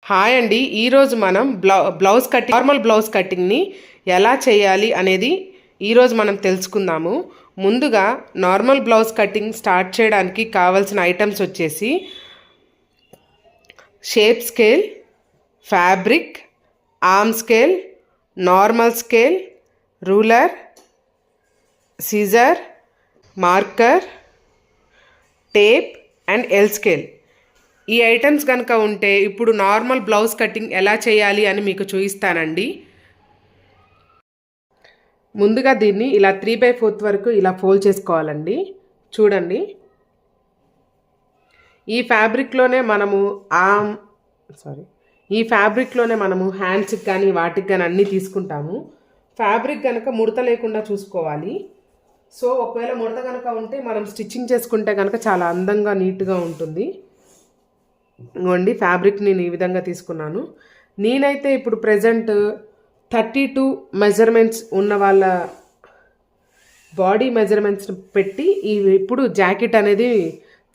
Hi అండి. ఈరోజు మనం బ్లౌజ్ కటింగ్, నార్మల్ బ్లౌజ్ కటింగ్ని ఎలా చేయాలి అనేది ఈరోజు మనం తెలుసుకుందాము. ముందుగా నార్మల్ బ్లౌజ్ కటింగ్ స్టార్ట్ చేయడానికి కావాల్సిన ఐటమ్స్ వచ్చేసి shape scale, fabric, arm scale, normal scale, ruler, scissor, marker, tape and L scale. ఈ ఐటమ్స్ కనుక ఉంటే ఇప్పుడు నార్మల్ బ్లౌజ్ కటింగ్ ఎలా చేయాలి అని మీకు చూపిస్తానండి. ముందుగా దీన్ని ఇలా 3/4 వరకు ఇలా ఫోల్డ్ చేసుకోవాలండి. చూడండి, ఈ ఫ్యాబ్రిక్లోనే మనము హ్యాండ్స్కి కానీ వాటికి కానీ అన్నీ తీసుకుంటాము. ఫ్యాబ్రిక్ కనుక ముడత లేకుండా చూసుకోవాలి. సో ఒకవేళ ముడత కనుక ఉంటే మనం స్టిచ్చింగ్ చేసుకుంటే కనుక చాలా అందంగా నీట్గా ఉంటుంది. ఇవ్వండి, ఫ్యాబ్రిక్ నేను ఈ విధంగా తీసుకున్నాను. నేనైతే ఇప్పుడు ప్రజెంట్ 32 మెజర్మెంట్స్ ఉన్న వాళ్ళ బాడీ మెజర్మెంట్స్ పెట్టి ఇప్పుడు జాకెట్ అనేది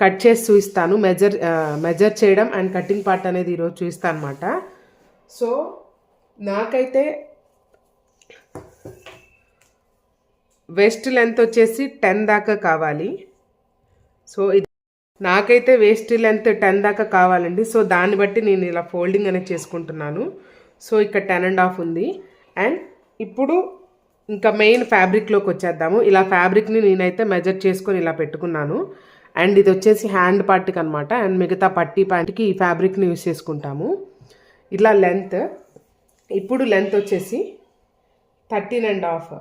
కట్ చేసి చూపిస్తాను. మెజర్ చేయడం అండ్ కటింగ్ పార్ట్ అనేది ఈరోజు చూపిస్తాను అనమాట. సో నాకైతే వెస్ట్ లెంత్ వచ్చేసి 10 దాకా కావాలి. సో ఇది నాకైతే వేస్ట్ లెంత్ 10 దాకా కావాలండి. సో దాన్ని బట్టి నేను ఇలా ఫోల్డింగ్ అనేది చేసుకుంటున్నాను. సో ఇక్కడ 10.5 ఉంది. అండ్ ఇప్పుడు ఇంకా మెయిన్ ఫ్యాబ్రిక్లోకి వచ్చేద్దాము. ఇలా ఫ్యాబ్రిక్ని నేనైతే మెజర్ చేసుకొని ఇలా పెట్టుకున్నాను. అండ్ ఇది వచ్చేసి హ్యాండ్ పార్ట్కి అనమాట. అండ్ మిగతా పట్టీ ప్యాంట్కి ఈ ఫ్యాబ్రిక్ని యూస్ చేసుకుంటాము. ఇలా లెంత్, ఇప్పుడు లెంత్ వచ్చేసి 13.5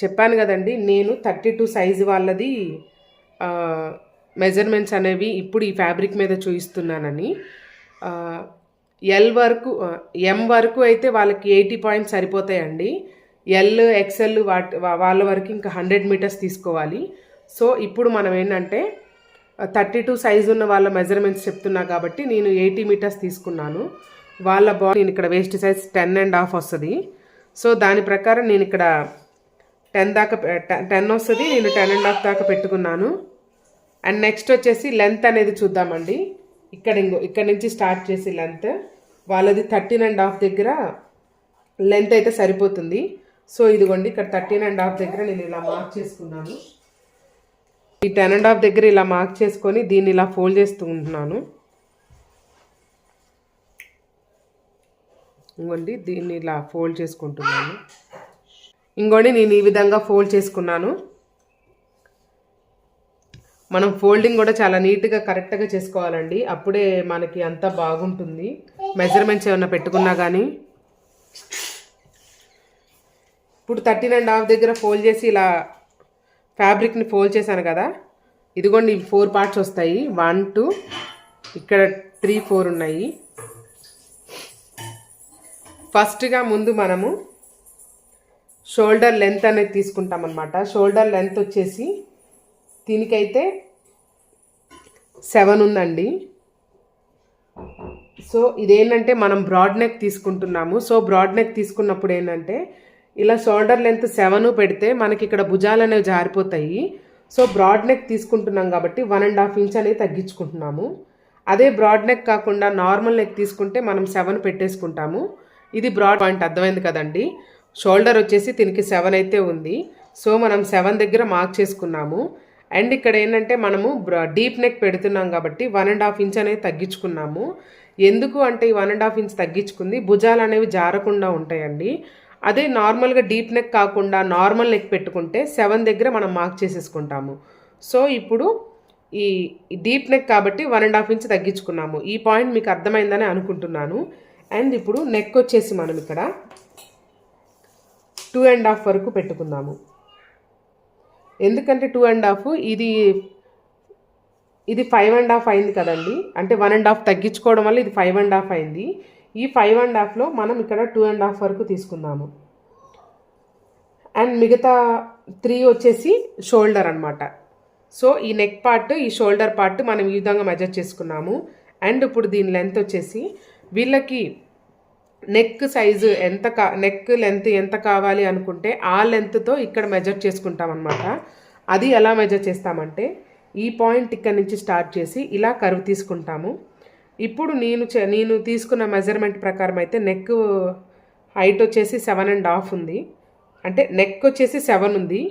చెప్పాను కదండి. నేను 32 సైజు వాళ్ళది మెజర్మెంట్స్ అనేవి ఇప్పుడు ఈ ఫ్యాబ్రిక్ మీద చూపిస్తున్నానని. ఎం వరకు అయితే వాళ్ళకి 80 పాయింట్స్ సరిపోతాయండి. ఎల్, ఎక్స్ఎల్ వాళ్ళ వరకు ఇంకా 100 మీటర్స్ తీసుకోవాలి. సో ఇప్పుడు మనం ఏంటంటే 32 సైజు ఉన్న వాళ్ళ మెజర్మెంట్స్ చెప్తున్నా కాబట్టి నేను 80 మీటర్స్ తీసుకున్నాను. వాళ్ళ బాడీ నేను ఇక్కడ వేస్ట్ సైజ్ 10.5 వస్తుంది. సో దాని ప్రకారం నేను ఇక్కడ 10 వస్తుంది. నేను 10.5 దాకా పెట్టుకున్నాను. అండ్ నెక్స్ట్ వచ్చేసి లెంత్ అనేది చూద్దామండి. ఇక్కడ నుంచి స్టార్ట్ చేసి లెంత్ వాళ్ళది 13.5 దగ్గర లెంత్ అయితే సరిపోతుంది. సో ఇదిగోండి, ఇక్కడ 13.5 దగ్గర నేను ఇలా మార్క్ చేసుకున్నాను. ఈ 10.5 దగ్గర ఇలా మార్క్ చేసుకొని దీన్ని ఇలా ఫోల్డ్ చేస్తూ ఉంటున్నాను. ఇదిగోండి, దీన్ని ఇలా ఫోల్డ్ చేసుకుంటున్నాను. ఇంకోటి నేను ఈ విధంగా ఫోల్డ్ చేసుకున్నాను. మనం ఫోల్డింగ్ కూడా చాలా నీట్గా కరెక్ట్గా చేసుకోవాలండి. అప్పుడే మనకి అంతా బాగుంటుంది. మెజర్మెంట్స్ ఏమన్నా పెట్టుకున్నా కానీ. ఇప్పుడు 13.5 దగ్గర ఫోల్డ్ చేసి ఇలా ఫ్యాబ్రిక్ని ఫోల్డ్ చేశాను కదా. ఇదిగోండి, 4 పార్ట్స్ వస్తాయి. 1 2 ఇక్కడ 3 4 ఉన్నాయి. ఫస్ట్గా ముందు మనము షోల్డర్ లెంత్ అనేది తీసుకుంటాం అన్నమాట. షోల్డర్ లెంత్ వచ్చేసి దీనికైతే 7 ఉందండి. సో ఇదేంటంటే మనం బ్రాడ్ నెక్ తీసుకుంటున్నాము. సో బ్రాడ్ నెక్ తీసుకున్నప్పుడు ఏంటంటే ఇలా షోల్డర్ లెంత్ 7 పెడితే మనకి ఇక్కడ భుజాలు అనేవి జారిపోతాయి. సో బ్రాడ్ నెక్ తీసుకుంటున్నాం కాబట్టి 1.5 ఇంచ్ అనేది తగ్గించుకుంటున్నాము. అదే బ్రాడ్ నెక్ కాకుండా నార్మల్ నెక్ తీసుకుంటే మనం 7 పెట్టేసుకుంటాము. ఇది బ్రాడ్ పాయింట్, అర్థమైంది కదండి. షోల్డర్ వచ్చేసి దీనికి 7 అయితే ఉంది. సో మనం 7 దగ్గర మార్క్ చేసుకున్నాము. అండ్ ఇక్కడ ఏంటంటే మనము డీప్ నెక్ పెడుతున్నాం కాబట్టి 1.5 ఇంచ్ అనేది తగ్గించుకున్నాము. ఎందుకు అంటే ఈ 1.5 ఇంచ్ తగ్గించుకుంది భుజాలు అనేవి జారకుండా ఉంటాయండి. అదే నార్మల్గా డీప్ నెక్ కాకుండా నార్మల్ నెక్ పెట్టుకుంటే 7 దగ్గర మనం మార్క్ చేసేసుకుంటాము. సో ఇప్పుడు ఈ డీప్ నెక్ కాబట్టి 1.5 ఇంచ్ తగ్గించుకున్నాము. ఈ పాయింట్ మీకు అర్థమైందని అనుకుంటున్నాను. అండ్ ఇప్పుడు నెక్ వచ్చేసి మనం ఇక్కడ 2.5 వరకు పెట్టుకుందాము. ఎందుకంటే 2.5 ఇది 5.5 అయింది కదండి. అంటే 1.5 తగ్గించుకోవడం వల్ల ఇది 5.5 అయింది. ఈ 5.5లో మనం ఇక్కడ 2.5 వరకు తీసుకుందాము. అండ్ మిగతా 3 వచ్చేసి షోల్డర్ అనమాట. సో ఈ నెక్ పార్ట్, ఈ షోల్డర్ పార్ట్ మనం ఈ విధంగా మెజర్ చేసుకున్నాము. అండ్ ఇప్పుడు దీని లెంత్ వచ్చేసి వీళ్ళకి నెక్ సైజు నెక్ లెంత్ ఎంత కావాలి అనుకుంటే ఆ లెంత్తో ఇక్కడ మెజర్ చేసుకుంటాం అనమాట. అది ఎలా మెజర్ చేస్తామంటే ఈ పాయింట్ ఇక్కడ నుంచి స్టార్ట్ చేసి ఇలా కర్వ్ తీసుకుంటాము. ఇప్పుడు నేను తీసుకున్న మెజర్మెంట్ ప్రకారం అయితే నెక్ హైట్ వచ్చేసి 7.5 ఉంది, అంటే నెక్ వచ్చేసి 7 ఉంది.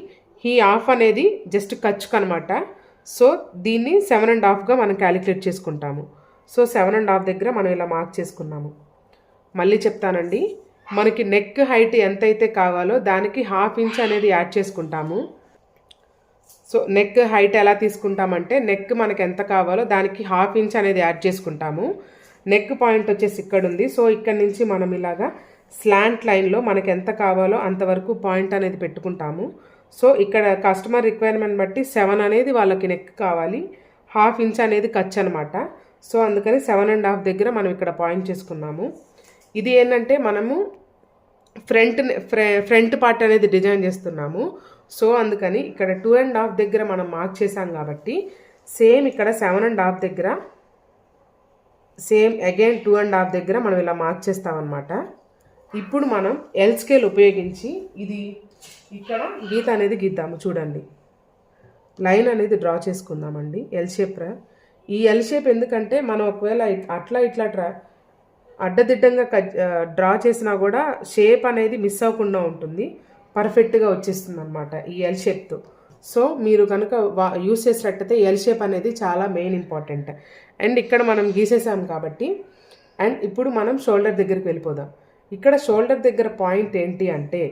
ఈ హాఫ్ అనేది జస్ట్ ఖర్చుకు అనమాట. సో దీన్ని 7.5గా మనం క్యాలిక్యులేట్ చేసుకుంటాము. సో 7.5 దగ్గర మనం ఇలా మార్క్ చేసుకున్నాము. మళ్ళీ చెప్తానండి, మనకి నెక్ హైట్ ఎంతైతే కావాలో దానికి 1/2 ఇంచ్ అనేది యాడ్ చేసుకుంటాము. సో నెక్ హైట్ ఎలా తీసుకుంటామంటే నెక్ మనకి ఎంత కావాలో దానికి 1/2 ఇంచ్ అనేది యాడ్ చేసుకుంటాము. నెక్ పాయింట్ వచ్చేసి ఇక్కడ ఉంది. సో ఇక్కడ నుంచి మనం ఇలాగా స్లాంట్ లైన్లో మనకి ఎంత కావాలో అంతవరకు పాయింట్ అనేది పెట్టుకుంటాము. సో ఇక్కడ కస్టమర్ రిక్వైర్మెంట్ బట్టి 7 అనేది వాళ్ళకి నెక్ కావాలి, 1/2 ఇంచ్ అనేది ఖర్చు అనమాట. సో అందుకని 7.5 దగ్గర మనం ఇక్కడ పాయింట్ చేసుకున్నాము. ఇది ఏంటంటే మనము ఫ్రంట్ పార్ట్ అనేది డిజైన్ చేస్తున్నాము. సో అందుకని ఇక్కడ 2.5 దగ్గర మనం మార్క్ చేసాం కాబట్టి సేమ్ ఇక్కడ 7.5 దగ్గర సేమ్ అగైన్ 2.5 దగ్గర మనం ఇలా మార్క్ చేస్తామన్నమాట. ఇప్పుడు మనం ఎల్ స్కేల్ ఉపయోగించి ఇది ఇక్కడ గీత అనేది గీద్దాము. చూడండి, లైన్ అనేది డ్రా చేసుకుందామండి ఎల్ షేప్. ఈ ఎల్ షేప్ ఎందుకంటే మనం ఒకవేళ ఇట్లా అడ్డదిడ్డంగా డ్రా చేసినా కూడా షేప్ అనేది మిస్ అవ్వకుండా ఉంటుంది, పర్ఫెక్ట్గా వచ్చేస్తుంది అనమాట ఈ ఎల్ షేప్తో. సో మీరు కనుక యూస్ చేసినట్టయితే ఎల్ షేప్ అనేది చాలా మెయిన్ ఇంపార్టెంట్. అండ్ ఇక్కడ మనం గీసేసాం కాబట్టి అండ్ ఇప్పుడు మనం షోల్డర్ దగ్గరికి వెళ్ళిపోదాం. ఇక్కడ షోల్డర్ దగ్గర పాయింట్ ఏంటి అంటే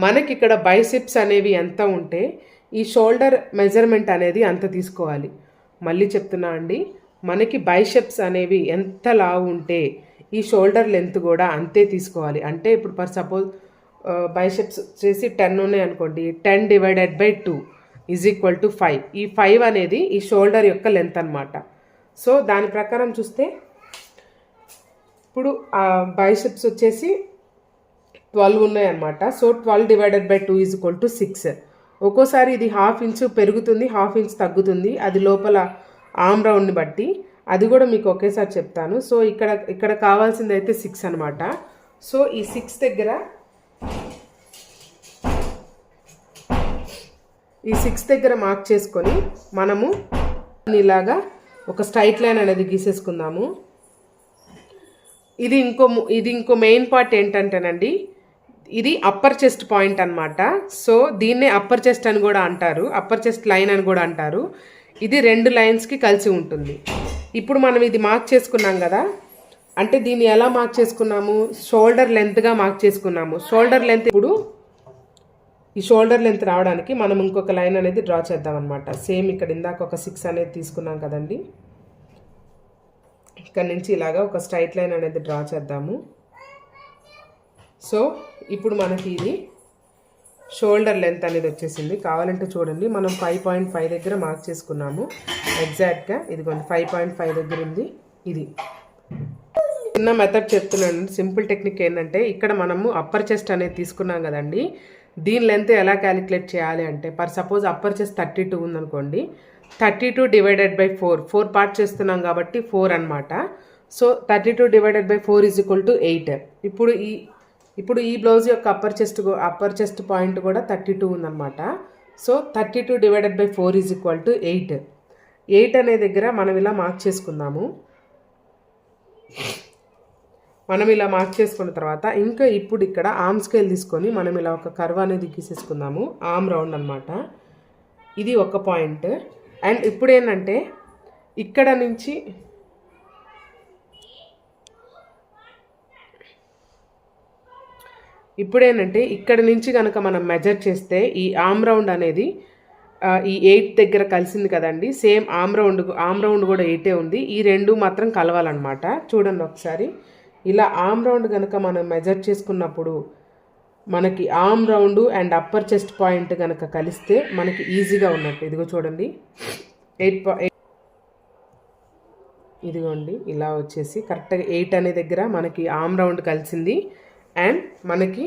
మనకి ఇక్కడ బైసిప్స్ అనేవి ఎంత ఉంటే ఈ షోల్డర్ మెజర్మెంట్ అనేది అంత తీసుకోవాలి. మళ్ళీ చెప్తున్నా అండి, మనకి బైసెప్స్ అనేవి ఎంత లావు ఉంటే ఈ షోల్డర్ లెంత్ కూడా అంతే తీసుకోవాలి. అంటే ఇప్పుడు ఫర్ సపోజ్ బైసెప్స్ వచ్చేసి 10 ఉన్నాయి అనుకోండి, 10 డివైడెడ్ బై 2 = 5. ఈ 5 అనేది ఈ షోల్డర్ యొక్క లెంత్ అనమాట. సో దాని ప్రకారం చూస్తే ఇప్పుడు బైసెప్స్ వచ్చేసి 12 ఉన్నాయన్నమాట. So 12 divided by 2 = 6. ఒక్కోసారి ఇది 1/2 ఇంచ్ పెరుగుతుంది, 1/2 ఇంచ్ తగ్గుతుంది, అది లోపల ఆర్మ్ రౌండ్ని బట్టి. అది కూడా మీకు ఒకేసారి చెప్తాను. సో ఇక్కడ కావాల్సింది అయితే 6 అనమాట. సో ఈ 6 దగ్గర మార్క్ చేసుకొని మనము ఇలాగా ఒక స్ట్రైట్ లైన్ అనేది గీసేసుకుందాము. ఇది ఇంకో మెయిన్ పార్ట్ ఏంటంటేనండి, ఇది అప్పర్ చెస్ట్ పాయింట్ అనమాట. సో దీన్నే అప్పర్ చెస్ట్ అని కూడా అంటారు, అప్పర్ చెస్ట్ లైన్ అని కూడా అంటారు. ఇది 2 లైన్స్కి కలిసి ఉంటుంది. ఇప్పుడు మనం ఇది మార్క్ చేసుకున్నాం కదా, అంటే దీన్ని ఎలా మార్క్ చేసుకున్నాము, షోల్డర్ లెంత్గా మార్క్ చేసుకున్నాము. షోల్డర్ లెంత్ ఇప్పుడు ఈ షోల్డర్ లెంత్ రావడానికి మనం ఇంకొక లైన్ అనేది డ్రా చేద్దాం అనమాట. సేమ్ ఇక్కడ ఇందాక ఒక 6 అనేది తీసుకున్నాం కదండి, ఇక్కడ నుంచి ఇలాగా ఒక స్ట్రైట్ లైన్ అనేది డ్రా చేద్దాము. సో ఇప్పుడు మనకి ఇది షోల్డర్ లెంత్ అనేది వచ్చేసింది. కావాలంటే చూడండి, మనం 5.5 దగ్గర మార్క్ చేసుకున్నాము ఎగ్జాక్ట్గా. ఇదిగోండి 5.5 దగ్గర ఉంది. ఇది చిన్న మెథడ్ చెప్తున్నాను, సింపుల్ టెక్నిక్ ఏంటంటే ఇక్కడ మనము అప్పర్ చెస్ట్ అనేది తీసుకున్నాం కదండి, దీని లెంత్ ఎలా క్యాలిక్యులేట్ చేయాలి అంటే ఫర్ సపోజ్ అప్పర్ చెస్ట్ 32 ఉందనుకోండి, 32 డివైడెడ్ బై 4 పార్ట్ చేస్తున్నాం కాబట్టి 4 అనమాట. So 32 divided by 4 = 8. ఇప్పుడు ఈ బ్లౌజ్ యొక్క అప్పర్ చెస్ట్ పాయింట్ కూడా 32 ఉందన్నమాట. So 32 divided by 4 = 8. 8 అనే దగ్గర మనం ఇలా మార్క్ చేసుకుందాము. మనం ఇలా మార్క్ చేసుకున్న తర్వాత ఇంకా ఇప్పుడు ఇక్కడ ఆర్మ్ స్కేల్ తీసుకొని మనం ఇలా ఒక కర్వ్ అనేది గీసేసుకుందాము. ఆర్మ్ రౌండ్ అనమాట. ఇది ఒక పాయింట్. అండ్ ఇప్పుడు ఏంటంటే ఇక్కడ నుంచి కనుక మనం మెజర్ చేస్తే ఈ ఆర్మ్ రౌండ్ అనేది ఈ 8 దగ్గర కలిసింది కదండి, సేమ్ ఆర్మ్ రౌండ్ కూడా 8 ఉంది. ఈ 2 మాత్రం కలవాలన్నమాట. చూడండి ఒకసారి, ఇలా ఆర్మ్ రౌండ్ కనుక మనం మెజర్ చేసుకున్నప్పుడు మనకి arm round and upper chest point కనుక కలిస్తే మనకి ఈజీగా ఉన్నట్టు. ఇదిగో చూడండి, 8 ఇదిగోండి ఇలా వచ్చేసి కరెక్ట్గా 8 అనే దగ్గర మనకి ఆర్మ్ రౌండ్ కలిసింది. అండ్ మనకి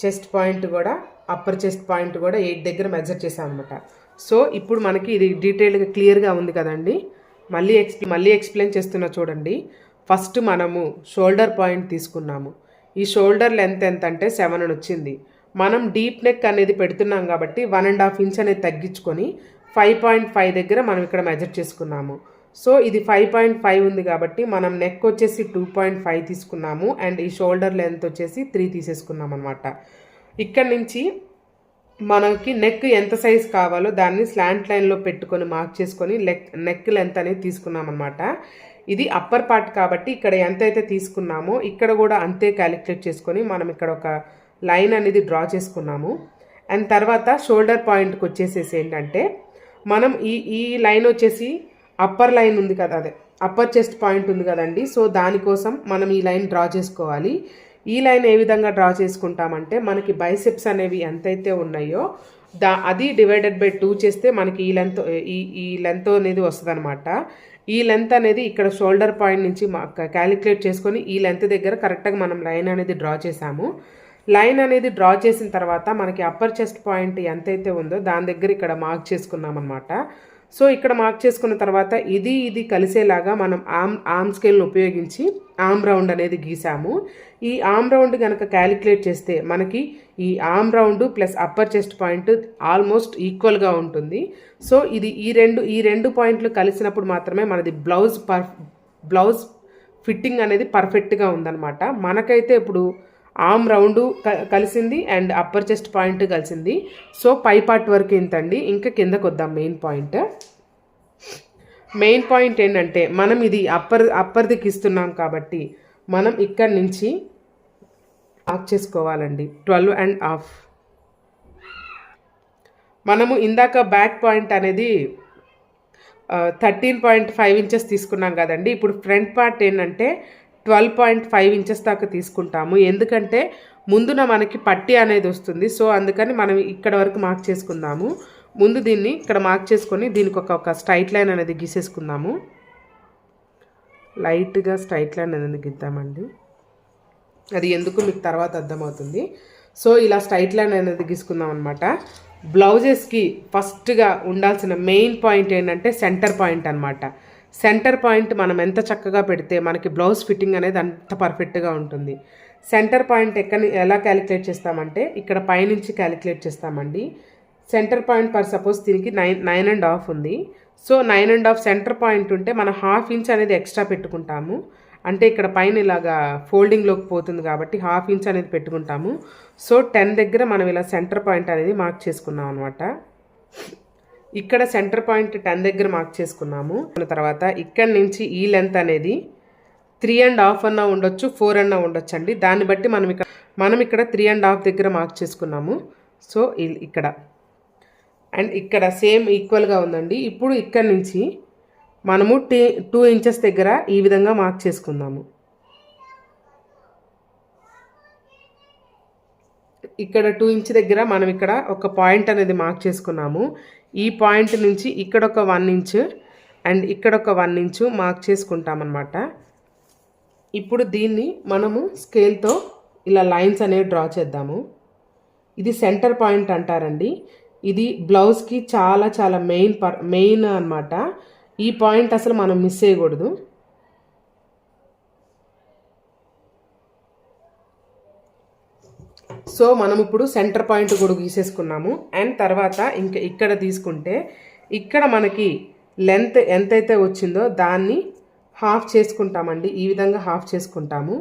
చెస్ట్ పాయింట్ కూడా అప్పర్ చెస్ట్ పాయింట్ కూడా 8 దగ్గర మెజర్ చేసాం అనమాట. సో ఇప్పుడు మనకి ఇది డీటెయిల్గా క్లియర్గా ఉంది కదండి. మళ్ళీ ఎక్స్ప్లెయిన్ చేస్తున్నా చూడండి. ఫస్ట్ మనము షోల్డర్ పాయింట్ తీసుకున్నాము. ఈ షోల్డర్ లెంత్ ఎంత అంటే 7 వచ్చింది. మనం డీప్ నెక్ అనేది పెడుతున్నాం కాబట్టి 1.5 ఇంచ్ అనేది తగ్గించుకొని 5.5 దగ్గర మనం ఇక్కడ మెజర్ చేసుకున్నాము. సో ఇది 5.5 ఉంది కాబట్టి మనం నెక్ వచ్చేసి 2.5 తీసుకున్నాము అండ్ ఈ షోల్డర్ లెంత్ వచ్చేసి 3 తీసేసుకున్నాం అనమాట. ఇక్కడ నుంచి మనకి నెక్ ఎంత సైజ్ కావాలో దాన్ని స్లాంట్ లైన్లో పెట్టుకొని మార్క్ చేసుకొని నెక్ లెంత్ అనేది తీసుకున్నాం అనమాట. ఇది అప్పర్ పార్ట్ కాబట్టి ఇక్కడ ఎంతైతే తీసుకున్నామో ఇక్కడ కూడా అంతే క్యాలిక్యులేట్ చేసుకొని మనం ఇక్కడ ఒక లైన్ అనేది డ్రా చేసుకున్నాము. అండ్ తర్వాత షోల్డర్ పాయింట్కి వచ్చేసేసి ఏంటంటే మనం ఈ లైన్ వచ్చేసి అప్పర్ లైన్ ఉంది కదా, అదే అప్పర్ చెస్ట్ పాయింట్ ఉంది కదండి. సో దానికోసం మనం ఈ లైన్ డ్రా చేసుకోవాలి. ఈ లైన్ ఏ విధంగా డ్రా చేసుకుంటామంటే మనకి బైసెప్స్ అనేవి ఎంతైతే ఉన్నాయో అది డివైడెడ్ బై 2 చేస్తే మనకి ఈ లెంత్ అనేది వస్తుంది అనమాట. ఈ లెంత్ అనేది ఇక్కడ షోల్డర్ పాయింట్ నుంచి క్యాలిక్యులేట్ చేసుకొని ఈ లెంత్ దగ్గర కరెక్ట్గా మనం లైన్ అనేది డ్రా చేసాము. లైన్ అనేది డ్రా చేసిన తర్వాత మనకి అప్పర్ చెస్ట్ పాయింట్ ఎంతైతే ఉందో దాని దగ్గర ఇక్కడ మార్క్ చేసుకున్నాం అనమాట. సో ఇక్కడ మార్క్ చేసుకున్న తర్వాత ఇది కలిసేలాగా మనం ఆర్మ్ స్కేల్ని ఉపయోగించి ఆర్మ్ రౌండ్ అనేది గీసాము. ఈ ఆర్మ్ రౌండ్ కనుక క్యాలిక్యులేట్ చేస్తే మనకి ఈ arm round plus upper chest point almost ఈక్వల్గా ఉంటుంది. సో ఈ రెండు పాయింట్లు కలిసినప్పుడు మాత్రమే మనది బ్లౌజ్ ఫిట్టింగ్ అనేది పర్ఫెక్ట్గా ఉందన్నమాట. మనకైతే ఇప్పుడు ఆర్మ్ రౌండ్ కలిసింది అండ్ అప్పర్ చెస్ట్ పాయింట్ కలిసింది. సో పై పార్ట్ వరకు ఇంతండి. ఇంకా కిందకు వద్దాం. మెయిన్ పాయింట్ ఏంటంటే మనం ఇది అప్పర్దికి ఇస్తున్నాం కాబట్టి మనం ఇక్కడి నుంచి ఆఫ్ చేసుకోవాలండి 12.5. మనము ఇందాక బ్యాక్ పాయింట్ అనేది 13.5 ఇంచెస్ తీసుకున్నాం కదండి. ఇప్పుడు ఫ్రంట్ పార్ట్ ఏంటంటే 12.5 ఇంచెస్ దాకా తీసుకుంటాము. ఎందుకంటే ముందున మనకి పట్టి అనేది వస్తుంది. సో అందుకని మనం ఇక్కడ వరకు మార్క్ చేసుకుందాము. ముందు దీన్ని ఇక్కడ మార్క్ చేసుకొని దీనికి ఒక స్ట్రైట్ లైన్ అనేది గీసేసుకుందాము. లైట్గా స్ట్రైట్ లైన్ అనేది గీద్దామండి. అది ఎందుకు మీకు తర్వాత అర్థమవుతుంది. సో ఇలా స్ట్రైట్ లైన్ అనేది గీసుకుందాం అనమాట. బ్లౌజెస్కి ఫస్ట్గా ఉండాల్సిన మెయిన్ పాయింట్ ఏంటంటే సెంటర్ పాయింట్ అనమాట. సెంటర్ పాయింట్ మనం ఎంత చక్కగా పెడితే మనకి బ్లౌజ్ ఫిట్టింగ్ అనేది అంత పర్ఫెక్ట్గా ఉంటుంది. సెంటర్ పాయింట్ ఎలా క్యాలిక్యులేట్ చేస్తామంటే ఇక్కడ పైనుంచి క్యాలిక్యులేట్ చేస్తామండి. సెంటర్ పాయింట్ పర్ సపోజ్ దీనికి 9.5 ఉంది. సో 9.5 సెంటర్ పాయింట్ ఉంటే మనం 1/2 ఇంచ్ అనేది ఎక్స్ట్రా పెట్టుకుంటాము. అంటే ఇక్కడ పైన ఇలాగా ఫోల్డింగ్లోకి పోతుంది కాబట్టి 1/2 ఇంచ్ అనేది పెట్టుకుంటాము. సో 10 దగ్గర మనం ఇలా సెంటర్ పాయింట్ అనేది మార్క్ చేసుకున్నాం అనమాట. ఇక్కడ సెంటర్ పాయింట్ 10 దగ్గర మార్క్ చేసుకున్నాము. తర్వాత ఇక్కడ నుంచి ఈ లెంత్ అనేది 3.5 అన్నా ఉండొచ్చు, 4 అన్నా ఉండొచ్చు అండి. దాన్ని బట్టి మనం ఇక్కడ 3.5 దగ్గర మార్క్ చేసుకున్నాము. సో ఇక్కడ అండ్ ఇక్కడ సేమ్ ఈక్వల్గా ఉందండి. ఇప్పుడు ఇక్కడ నుంచి మనము 2 ఇంచెస్ దగ్గర ఈ విధంగా మార్క్ చేసుకుందాము. ఇక్కడ 2 ఇంచ్ దగ్గర మనం ఇక్కడ ఒక పాయింట్ అనేది మార్క్ చేసుకున్నాము. ఈ పాయింట్ నుంచి ఇక్కడ ఒక 1 ఇంచ్ అండ్ ఇక్కడ ఒక 1 ఇంచు మార్క్ చేసుకుంటామన్నమాట. ఇప్పుడు దీన్ని మనము స్కేల్తో ఇలా లైన్స్ అనేవి డ్రా చేద్దాము. ఇది సెంటర్ పాయింట్ అంటారండి. ఇది బ్లౌజ్కి చాలా చాలా మెయిన్ అన్నమాట. ఈ పాయింట్ అసలు మనం మిస్ చేయకూడదు. సో మనం ఇప్పుడు సెంటర్ పాయింట్ కూడా గీసేసుకున్నాము. అండ్ తర్వాత ఇంకా ఇక్కడ తీసుకుంటే ఇక్కడ మనకి లెంత్ ఎంతైతే వచ్చిందో దాన్ని హాఫ్ చేసుకుంటామండి. ఈ విధంగా హాఫ్ చేసుకుంటాము.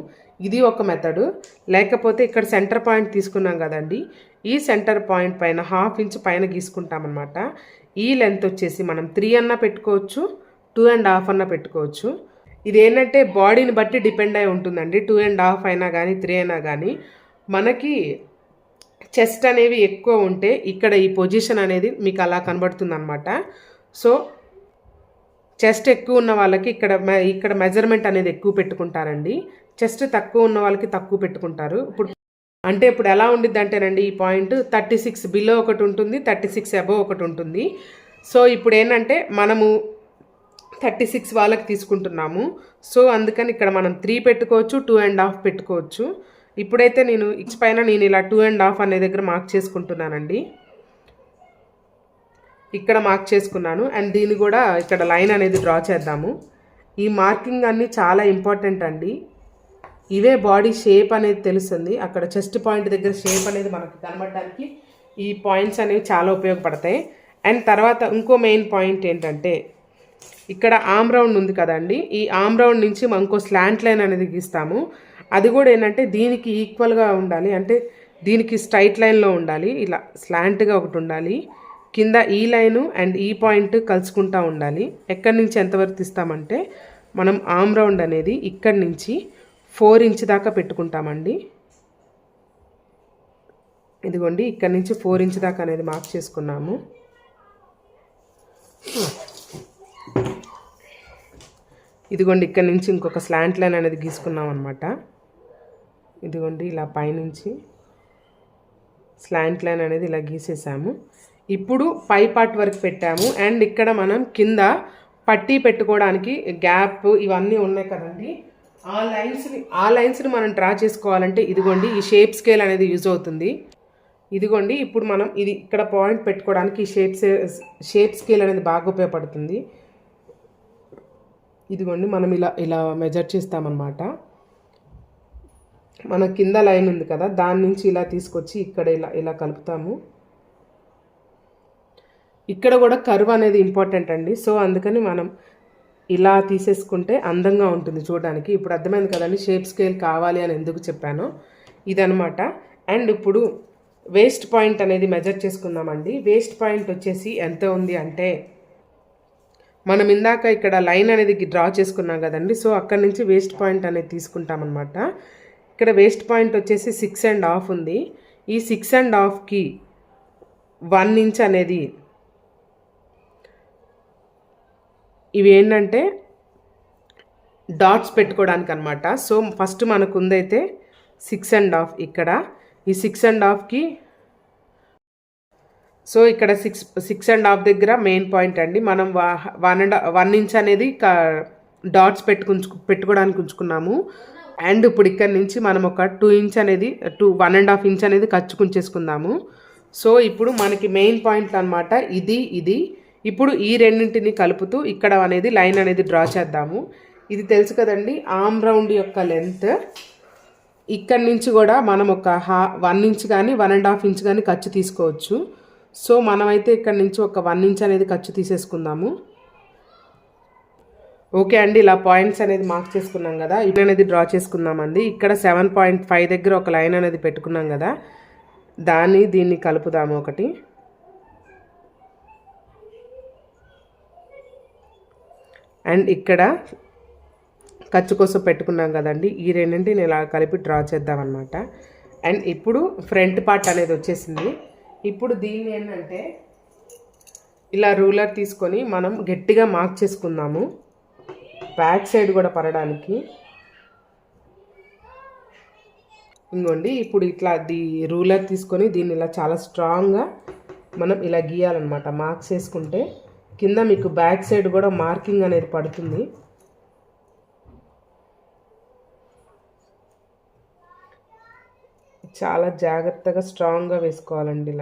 ఇది ఒక మెథడు. లేకపోతే ఇక్కడ సెంటర్ పాయింట్ తీసుకున్నాం కదండి, ఈ సెంటర్ పాయింట్ పైన 1/2 ఇంచ్ పైన గీసుకుంటామన్నమాట. ఈ లెంత్ వచ్చేసి మనం 3 అన్నా పెట్టుకోవచ్చు, 2.5 అన్నా పెట్టుకోవచ్చు. ఇది ఏంటంటే బాడీని బట్టి డిపెండ్ అయి ఉంటుందండి. 2.5 అయినా కానీ 3 అయినా కానీ మనకి చెస్ట్ అనేవి ఎక్కువ ఉంటే ఇక్కడ ఈ పొజిషన్ అనేది మీకు అలా కనబడుతుంది అనమాట. సో చెస్ట్ ఎక్కువ ఉన్న వాళ్ళకి ఇక్కడ మెజర్మెంట్ అనేది ఎక్కువ పెట్టుకుంటారండి. చెస్ట్ తక్కువ ఉన్న వాళ్ళకి తక్కువ పెట్టుకుంటారు. ఇప్పుడు ఎలా ఉండిద్ది అంటేనండి, ఈ పాయింట్ 36 బిలో ఒకటి ఉంటుంది, 36 అబోవ్ ఒకటి ఉంటుంది. సో ఇప్పుడు ఏంటంటే మనము 36 వాళ్ళకి తీసుకుంటున్నాము. సో అందుకని ఇక్కడ మనం 3 పెట్టుకోవచ్చు, 2.5 పెట్టుకోవచ్చు. ఇప్పుడైతే నేను పైన ఇలా 2.5 అనే దగ్గర మార్క్ చేసుకుంటున్నానండి. ఇక్కడ మార్క్ చేసుకున్నాను. అండ్ దీన్ని కూడా ఇక్కడ లైన్ అనేది డ్రా చేద్దాము. ఈ మార్కింగ్ అన్నీ చాలా ఇంపార్టెంట్ అండి. ఇవే బాడీ షేప్ అనేది తెలుస్తుంది. అక్కడ చెస్ట్ పాయింట్ దగ్గర షేప్ అనేది మనకు కనబడడానికి ఈ పాయింట్స్ అనేవి చాలా ఉపయోగపడతాయి. అండ్ తర్వాత ఇంకో మెయిన్ పాయింట్ ఏంటంటే ఇక్కడ ఆమ్ రౌండ్ ఉంది కదండి, ఈ ఆమ్ రౌండ్ నుంచి మనం ఇంకో స్లాంట్ లైన్ అనేది గీస్తాము. అది కూడా ఏంటంటే దీనికి ఈక్వల్గా ఉండాలి, అంటే దీనికి స్ట్రైట్ లైన్లో ఉండాలి, ఇలా స్లాంట్గా ఒకటి ఉండాలి. కింద ఈ లైను అండ్ ఈ పాయింట్ కలుసుకుంటూ ఉండాలి. ఎక్కడి నుంచి ఎంతవరకు తీస్తామంటే మనం ఆమ్ రౌండ్ అనేది ఇక్కడి నుంచి 4 ఇంచ్ దాకా పెట్టుకుంటామండి. ఇదిగోండి ఇక్కడి నుంచి 4 ఇంచ్ దాకా అనేది మార్క్ చేసుకున్నాము. ఇదిగోండి ఇక్కడ నుంచి ఇంకొక స్లాంట్ లైన్ అనేది గీసుకున్నాం అనమాట. ఇదిగోండి ఇలా పైనుంచి స్లాంట్ లైన్ అనేది ఇలా గీసేసాము. ఇప్పుడు పై పార్ట్ వరకు పెట్టాము. అండ్ ఇక్కడ మనం కింద పట్టీ పెట్టుకోవడానికి గ్యాప్ ఇవన్నీ ఉన్నాయి కదండి, ఆ లైన్స్ని మనం డ్రా చేసుకోవాలంటే ఇదిగోండి ఈ షేప్ స్కేల్ అనేది యూజ్ అవుతుంది. ఇదిగోండి ఇప్పుడు మనం ఇది ఇక్కడ పాయింట్ పెట్టుకోవడానికి ఈ షేప్ స్కేల్ అనేది బాగా ఉపయోగపడుతుంది. ఇదిగోండి మనం ఇలా ఇలా మెజర్ చేస్తామన్నమాట. మన కింద లైన్ ఉంది కదా, దాని నుంచి ఇలా తీసుకొచ్చి ఇక్కడ ఇలా ఇలా కలుపుతాము. ఇక్కడ కూడా కర్వ్ అనేది ఇంపార్టెంట్ అండి. సో అందుకని మనం ఇలా తీసేసుకుంటే అందంగా ఉంటుంది చూడడానికి. ఇప్పుడు అర్థమైంది కదండి షేప్ స్కేల్ కావాలి అని ఎందుకు చెప్పానో, ఇదనమాట. అండ్ ఇప్పుడు వేస్ట్ పాయింట్ అనేది మెజర్ చేసుకుందామండి. వేస్ట్ పాయింట్ వచ్చేసి ఎంత ఉంది అంటే మనం ఇందాక ఇక్కడ లైన్ అనేది డ్రా చేసుకున్నాం కదండి, సో అక్కడి నుంచి వేస్ట్ పాయింట్ అనేది తీసుకుంటామన్నమాట. ఇక్కడ వేస్ట్ పాయింట్ వచ్చేసి 6.5 ఉంది. ఈ 6.5కి 1 ఇంచ్ అనేది ఇవి ఏంటంటే డాట్స్ పెట్టుకోవడానికి అనమాట. సో ఫస్ట్ మనకు ఉందైతే 6.5 ఇక్కడ, ఈ 6.5కి సో ఇక్కడ 6.5 దగ్గర మెయిన్ పాయింట్ అండి. మనం 1 ఇంచ్ అనేది డాట్స్ పెట్టుకోవడానికి ఉంచుకున్నాము. అండ్ ఇప్పుడు ఇక్కడ నుంచి మనం ఒక 2 ఇంచ్ అనేది 1.5 ఇంచ్ అనేది ఖర్చుకుంచేసుకుందాము. సో ఇప్పుడు మనకి మెయిన్ పాయింట్ అనమాట ఇది. ఇప్పుడు ఈ రెండింటిని కలుపుతూ ఇక్కడ అనేది లైన్ అనేది డ్రా చేద్దాము. ఇది తెలుసు కదండి ఆమ్ రౌండ్ యొక్క లెంత్. ఇక్కడ నుంచి కూడా మనం ఒక 1 ఇంచ్ కానీ 1.5 ఇంచ్ కానీ ఖర్చు తీసుకోవచ్చు. సో మనమైతే ఇక్కడ నుంచి ఒక 1 ఇంచ్ అనేది ఖర్చు తీసేసుకుందాము. ఓకే అండి, ఇలా పాయింట్స్ అనేది మార్క్ చేసుకున్నాం కదా, ఇది అనేది డ్రా చేసుకుందామండి. ఇక్కడ 7.5 దగ్గర ఒక లైన్ అనేది పెట్టుకున్నాం కదా, దీన్ని కలుపుదాము ఒకటి. అండ్ ఇక్కడ ఖర్చు కోసం పెట్టుకున్నాం కదండి, ఈ రెండింటిని ఇలా కలిపి డ్రా చేద్దామన్నమాట. అండ్ ఇప్పుడు ఫ్రంట్ పార్ట్ అనేది వచ్చేసింది. ఇప్పుడు దీన్ని ఏంటంటే ఇలా రూలర్ తీసుకొని మనం గట్టిగా మార్క్ చేసుకుందాము, బ్యాక్ సైడ్ కూడా పడడానికి. ఇంకోండి ఇప్పుడు ఇట్లా రూలర్ తీసుకొని దీన్ని ఇలా చాలా స్ట్రాంగ్గా మనం ఇలా గీయాలన్నమాట. మార్క్స్ వేసుకుంటే కింద మీకు బ్యాక్ సైడ్ కూడా మార్కింగ్ అనేది పడుతుంది. చాలా జాగ్రత్తగా స్ట్రాంగ్గా వేసుకోవాలండి.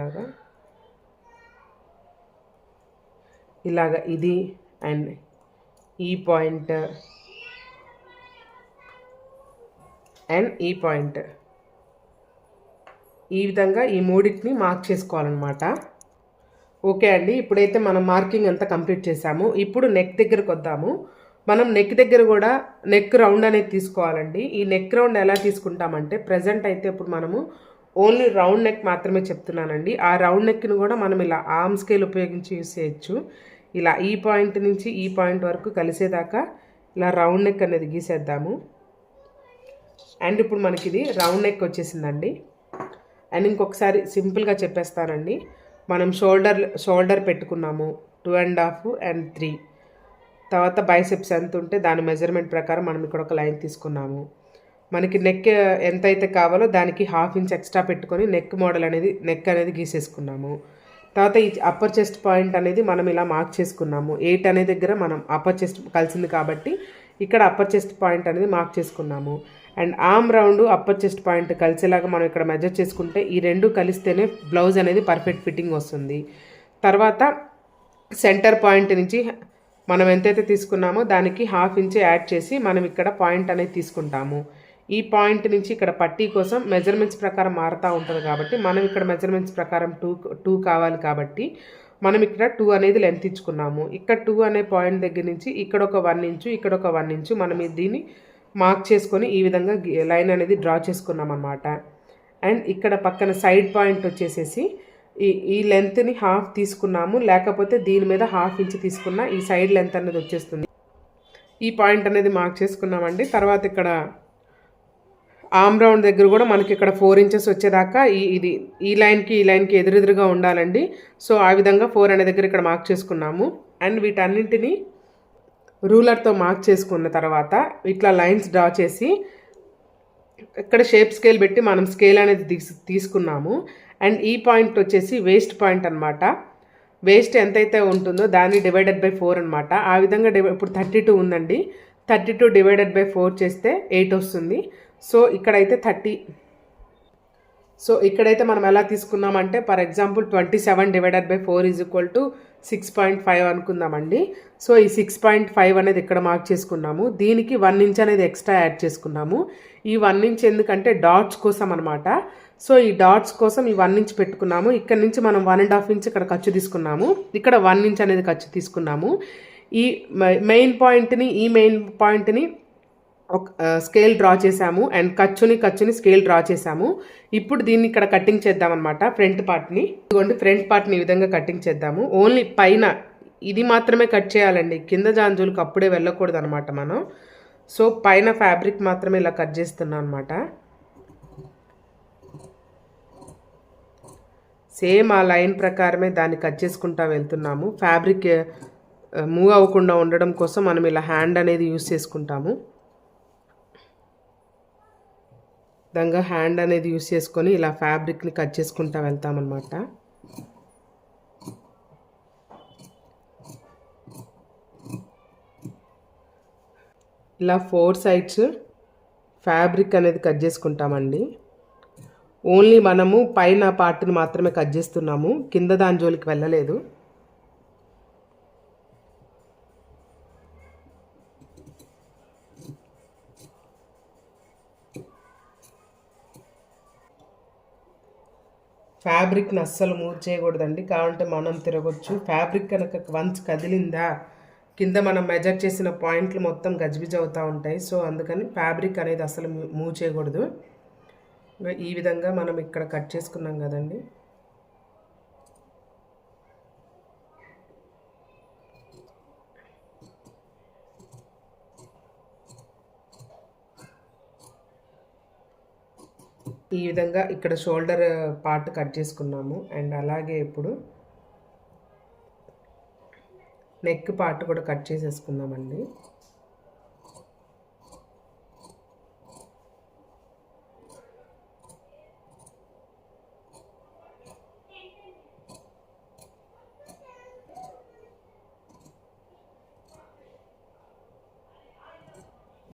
ఇలాగా ఇది అండ్ ఈ పాయింట్ అండ్ ఈ పాయింట్, ఈ విధంగా ఈ మూడింటిని మార్క్ చేసుకోవాలన్నమాట. ఓకే అండి, ఇప్పుడైతే మనం మార్కింగ్ అంతా కంప్లీట్ చేసాము. ఇప్పుడు నెక్ దగ్గరకు వద్దాము. మనం నెక్ దగ్గర కూడా నెక్ రౌండ్ అనేది తీసుకోవాలండి. ఈ నెక్ రౌండ్ ఎలా తీసుకుంటామంటే ప్రజెంట్ అయితే ఇప్పుడు మనము ఓన్లీ రౌండ్ నెక్ మాత్రమే చెప్తున్నానండి. ఆ రౌండ్ నెక్ని కూడా మనం ఇలా ఆర్మ్ స్కేల్ ఉపయోగించి యూస్ చేయొచ్చు. ఇలా ఈ పాయింట్ నుంచి ఈ పాయింట్ వరకు కలిసేదాకా ఇలా రౌండ్ నెక్ అనేది గీసేద్దాము. అండ్ ఇప్పుడు మనకి ఇది రౌండ్ నెక్ వచ్చేసిందండి. అండ్ ఇంకొకసారి సింపుల్గా చెప్పేస్తానండి. మనం షోల్డర్ పెట్టుకున్నాము 2.5 and 3. తర్వాత బైసెప్స్ ఎంత ఉంటే దాని మెజర్మెంట్ ప్రకారం మనం ఇక్కడ ఒక లైన్ తీసుకున్నాము. మనకి నెక్ ఎంతైతే కావాలో దానికి 1/2 ఇంచ్ ఎక్స్ట్రా పెట్టుకొని నెక్ అనేది గీసేసుకున్నాము. తర్వాత ఈ అప్పర్ చెస్ట్ పాయింట్ అనేది మనం ఇలా మార్క్ చేసుకున్నాము. 8 అనే దగ్గర మనం అప్పర్ చెస్ట్ కలిసింది కాబట్టి ఇక్కడ అప్పర్ చెస్ట్ పాయింట్ అనేది మార్క్ చేసుకున్నాము. And arm round upper chest point కలిసేలాగా మనం ఇక్కడ మెజర్ చేసుకుంటే ఈ రెండు కలిస్తేనే బ్లౌజ్ అనేది పర్ఫెక్ట్ ఫిట్టింగ్ వస్తుంది. తర్వాత సెంటర్ పాయింట్ నుంచి మనం ఎంతైతే తీసుకున్నామో దానికి 1/2 ఇంచ్ యాడ్ చేసి మనం ఇక్కడ పాయింట్ అనేది తీసుకుంటాము. ఈ పాయింట్ నుంచి ఇక్కడ పట్టీ కోసం మెజర్మెంట్స్ ప్రకారం మారుతూ ఉంటుంది కాబట్టి మనం ఇక్కడ మెజర్మెంట్స్ ప్రకారం టూ కావాలి కాబట్టి మనం ఇక్కడ 2 అనేది లెంత్ ఇచ్చుకున్నాము. ఇక్కడ 2 అనే పాయింట్ దగ్గర నుంచి ఇక్కడ ఒక 1 ఇంచు ఇక్కడ ఒక 1 ఇంచు మనం దీన్ని మార్క్ చేసుకొని ఈ విధంగా లైన్ అనేది డ్రా చేసుకున్నాం అన్నమాట. అండ్ ఇక్కడ పక్కన సైడ్ పాయింట్ వచ్చేసేసి ఈ లెంత్ని హాఫ్ తీసుకున్నాము, లేకపోతే దీని మీద హాఫ్ ఇంచ్ తీసుకున్న ఈ సైడ్ లెంత్ అనేది వచ్చేస్తుంది. ఈ పాయింట్ అనేది మార్క్ చేసుకున్నామండి. తర్వాత ఇక్కడ ఆర్మ్ రౌండ్ దగ్గర కూడా మనకి ఇక్కడ 4 ఇంచెస్ వచ్చేదాకా ఈ లైన్కి ఎదురెదురుగా ఉండాలండి. సో ఆ విధంగా 4 అనే దగ్గర ఇక్కడ మార్క్ చేసుకున్నాము. అండ్ వీటన్నింటినీ రూలర్తో మార్క్ చేసుకున్న తర్వాత ఇట్లా లైన్స్ డ్రా చేసి ఇక్కడ షేప్ స్కేల్ పెట్టి మనం స్కేల్ అనేది తీసుకున్నాము. అండ్ ఈ పాయింట్ వచ్చేసి వేస్ట్ పాయింట్ అనమాట. వేస్ట్ ఎంతైతే ఉంటుందో దాన్ని డివైడెడ్ బై 4 అనమాట. ఆ విధంగా ఇప్పుడు 32 ఉందండి. 32 డివైడెడ్ బై 4 చేస్తే 8 వస్తుంది. సో ఇక్కడైతే ఇక్కడైతే మనం ఎలా తీసుకున్నామంటే for example 27 divided by 4 is equal to 6.5 అనుకుందామండి. సో ఈ 6.5 అనేది ఇక్కడ మార్క్ చేసుకున్నాము. దీనికి 1 ఇంచ్ అనేది ఎక్స్ట్రా యాడ్ చేసుకున్నాము. ఈ 1 ఇంచ్ ఎందుకంటే డాట్స్ కోసం అనమాట. సో ఈ డాట్స్ కోసం ఈ 1 ఇంచ్ పెట్టుకున్నాము. ఇక్కడ నుంచి మనం 1.5 ఇంచ్ ఇక్కడ ఖర్చు తీసుకున్నాము. ఇక్కడ 1 ఇంచ్ అనేది ఖర్చు తీసుకున్నాము. ఈ మెయిన్ పాయింట్ని ఒక స్కేల్ డ్రా చేసాము అండ్ ఖర్చుని స్కేల్ డ్రా చేసాము. ఇప్పుడు దీన్ని ఇక్కడ కటింగ్ చేద్దామన్నమాట. ఫ్రంట్ పార్ట్ని ఈ విధంగా కటింగ్ చేద్దాము. ఓన్లీ పైన ఇది మాత్రమే కట్ చేయాలండి, కింద జాంజులకు అప్పుడే వెళ్ళకూడదు అనమాట మనం. సో పైన ఫ్యాబ్రిక్ మాత్రమే ఇలా కట్ చేస్తున్నాం అనమాట. సేమ్ ఆ లైన్ ప్రకారమే దాన్ని కట్ చేసుకుంటా వెళ్తున్నాము. ఫ్యాబ్రిక్ మూవ్ అవ్వకుండా ఉండడం కోసం మనం ఇలా హ్యాండ్ అనేది యూస్ చేసుకుంటాము. విధంగా హ్యాండ్ అనేది యూస్ చేసుకొని ఇలా ఫ్యాబ్రిక్ని కట్ చేసుకుంటా వెళ్తామన్నమాట. ఇలా 4 సైడ్స్ ఫ్యాబ్రిక్ అనేది కట్ చేసుకుంటామండి. ఓన్లీ మనము పైన పార్ట్ని మాత్రమే కట్ చేస్తున్నాము, కింద దాని జోలికి వెళ్ళలేదు. ఫ్యాబ్రిక్ని అస్సలు మూవ్ చేయకూడదండి, కావాలంటే మనం తిరగొచ్చు. ఫ్యాబ్రిక్ కనుక వన్స్ కదిలిందా కింద మనం మెజర్ చేసిన పాయింట్లు మొత్తం గజిబిజి అవుతూ ఉంటాయి. సో అందుకని ఫ్యాబ్రిక్ అనేది అసలు మూవ్ చేయకూడదు. ఈ విధంగా మనం ఇక్కడ కట్ చేసుకున్నాం కదండి. ఈ విధంగా ఇక్కడ షోల్డర్ పార్ట్ కట్ చేసుకున్నాము. అండ్ అలాగే ఇప్పుడు నెక్ పార్ట్ కూడా కట్ చేసేసుకుందామండి.